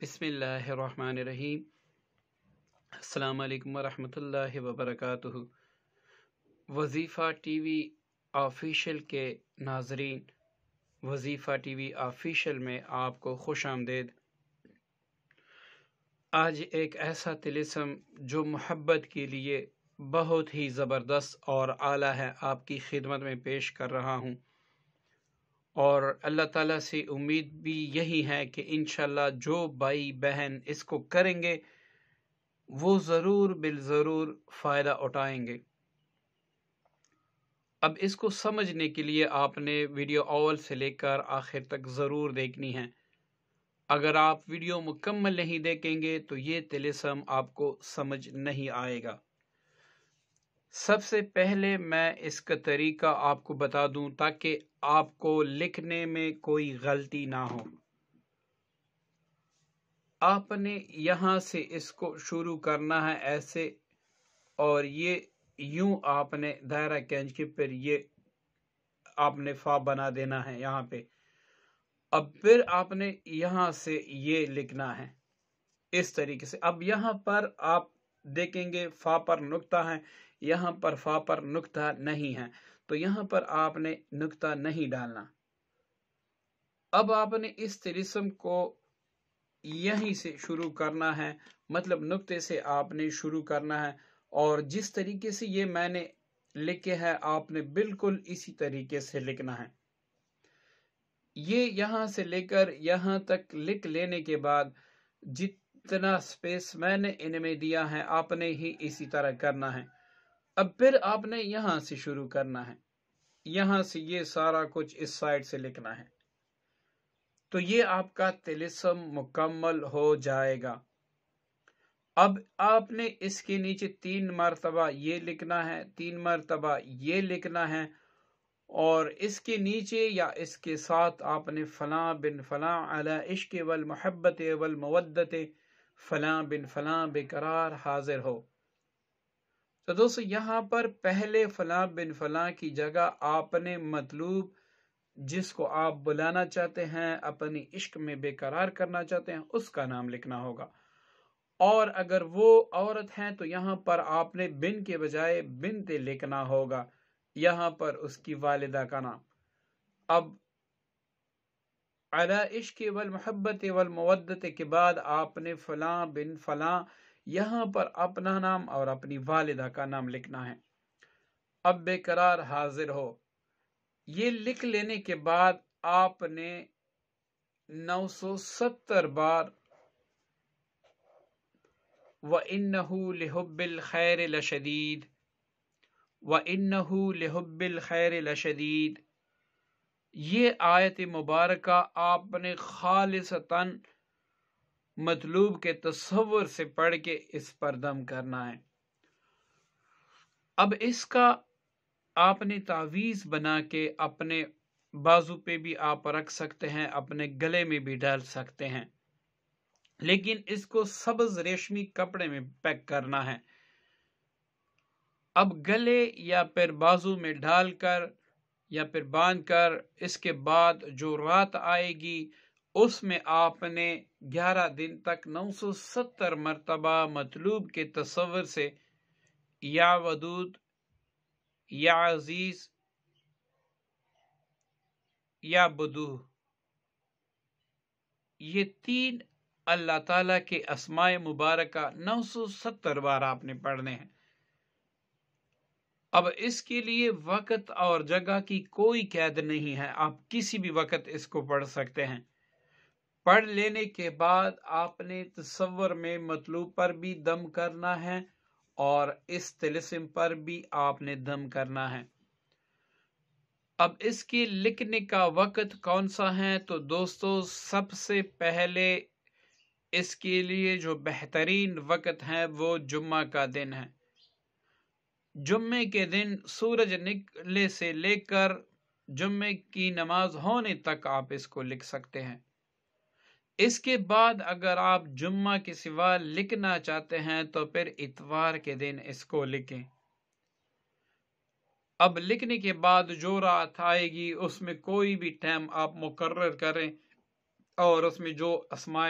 بسم اللہ الرحمن الرحیم۔ السلام علیکم ورحمۃ اللہ وبرکاتہ۔ وظیفہ ٹی وی آفیشیل کے ناظرین، وظیفہ ٹی وی آفیشیل میں آپ کو خوش آمدید۔ آج ایک ایسا طلسم جو محبت کے لیے بہت ہی زبردست اور اعلیٰ ہے، آپ کی خدمت میں پیش کر رہا ہوں، اور اللہ تعالیٰ سے امید بھی یہی ہے کہ انشاءاللہ جو بھائی بہن اس کو کریں گے وہ ضرور بالضرور فائدہ اٹھائیں گے۔ اب اس کو سمجھنے کے لیے آپ نے ویڈیو اول سے لے کر آخر تک ضرور دیکھنی ہے۔ اگر آپ ویڈیو مکمل نہیں دیکھیں گے تو یہ طلسم آپ کو سمجھ نہیں آئے گا۔ سب سے پہلے میں اس کا طریقہ آپ کو بتا دوں تاکہ آپ کو لکھنے میں کوئی غلطی نہ ہو۔ آپ نے یہاں سے اس کو شروع کرنا ہے ایسے، اور یہ یوں آپ نے دائرہ کھینچ کے پھر یہ آپ نے فا بنا دینا ہے یہاں پہ۔ اب پھر آپ نے یہاں سے یہ لکھنا ہے اس طریقے سے۔ اب یہاں پر آپ دیکھیں گے فا پر نقطہ ہے، یہاں پر فا پر نقطہ نہیں ہے، تو یہاں پر آپ نے نقطہ نہیں ڈالنا۔ اب آپ نے اس طلسم کو یہیں سے شروع کرنا ہے، مطلب نقطے سے آپ نے شروع کرنا ہے، اور جس طریقے سے یہ میں نے لکھے ہے آپ نے بالکل اسی طریقے سے لکھنا ہے۔ یہ یہاں سے لے کر یہاں تک لکھ لینے کے بعد جتنا سپیس میں نے ان میں دیا ہے آپ نے ہی اسی طرح کرنا ہے۔ اب پھر آپ نے یہاں سے شروع کرنا ہے، یہاں سے یہ سارا کچھ اس سائڈ سے لکھنا ہے، تو یہ آپ کا طلسم مکمل ہو جائے گا۔ اب آپ نے اس کے نیچے 3 مرتبہ یہ لکھنا ہے، 3 مرتبہ یہ لکھنا ہے، اور اس کے نیچے یا اس کے ساتھ آپ نے فلاں بن فلاں علی عشق والمحبت والمودت فلاں بن فلاں بقرار حاضر ہو۔ تو دوستو یہاں پر پہلے فلاں بن فلاں کی جگہ آپ نے مطلوب جس کو آپ بلانا چاہتے ہیں، اپنی عشق میں بے قرار کرنا چاہتے ہیں، اس کا نام لکھنا ہوگا، اور اگر وہ عورت ہیں تو یہاں پر آپ نے بن کے بجائے بنت لکھنا ہوگا، یہاں پر اس کی والدہ کا نام۔ اب علی عشق والمحبت والمودت کے بعد آپ نے فلاں بن فلاں یہاں پر اپنا نام اور اپنی والدہ کا نام لکھنا ہے۔ اب بے قرار حاضر ہو یہ لکھ لینے کے بعد آپ نے 970 بار وَإِنَّهُ لِحُبِّ الْخَيْرِ لَشَدِيدٌ وَإِنَّهُ لِحُبِّ الْخَيْرِ لَشَدِيدٌ یہ آیت مبارکہ آپ نے خالصتاً مطلوب کے تصور سے پڑھ کے اس پر دم کرنا ہے۔ اب اس کا آپ نے تعویذ بنا کے اپنے بازو پہ بھی آپ رکھ سکتے ہیں، اپنے گلے میں بھی ڈال سکتے ہیں، لیکن اس کو سبز ریشمی کپڑے میں پیک کرنا ہے۔ اب گلے یا پھر بازو میں ڈال کر یا پھر باندھ کر اس کے بعد جو رات آئے گی اس میں آپ نے 11 دن تک 970 مرتبہ مطلوب کے تصور سے یا ودود، یا عزیز، یا بدوح، یہ 3 اللہ تعالیٰ کے اسماء مبارکہ 970 بار آپ نے پڑھنے ہیں۔ اب اس کے لیے وقت اور جگہ کی کوئی قید نہیں ہے، آپ کسی بھی وقت اس کو پڑھ سکتے ہیں۔ پڑھ لینے کے بعد آپ نے تصور میں مطلوب پر بھی دم کرنا ہے اور اس طلسم پر بھی آپ نے دم کرنا ہے۔ اب اس کے لکھنے کا وقت کون سا ہے؟ تو دوستو سب سے پہلے اس کے لیے جو بہترین وقت ہے وہ جمعہ کا دن ہے۔ جمعے کے دن سورج نکلے سے لے کر جمعے کی نماز ہونے تک آپ اس کو لکھ سکتے ہیں۔ اس کے بعد اگر آپ جمعہ کے سوا لکھنا چاہتے ہیں تو پھر اتوار کے دن اس کو لکھیں۔ اب لکھنے کے بعد جو رات آئے گی اس میں کوئی بھی ٹائم آپ مقرر کریں اور اس میں جو اسماء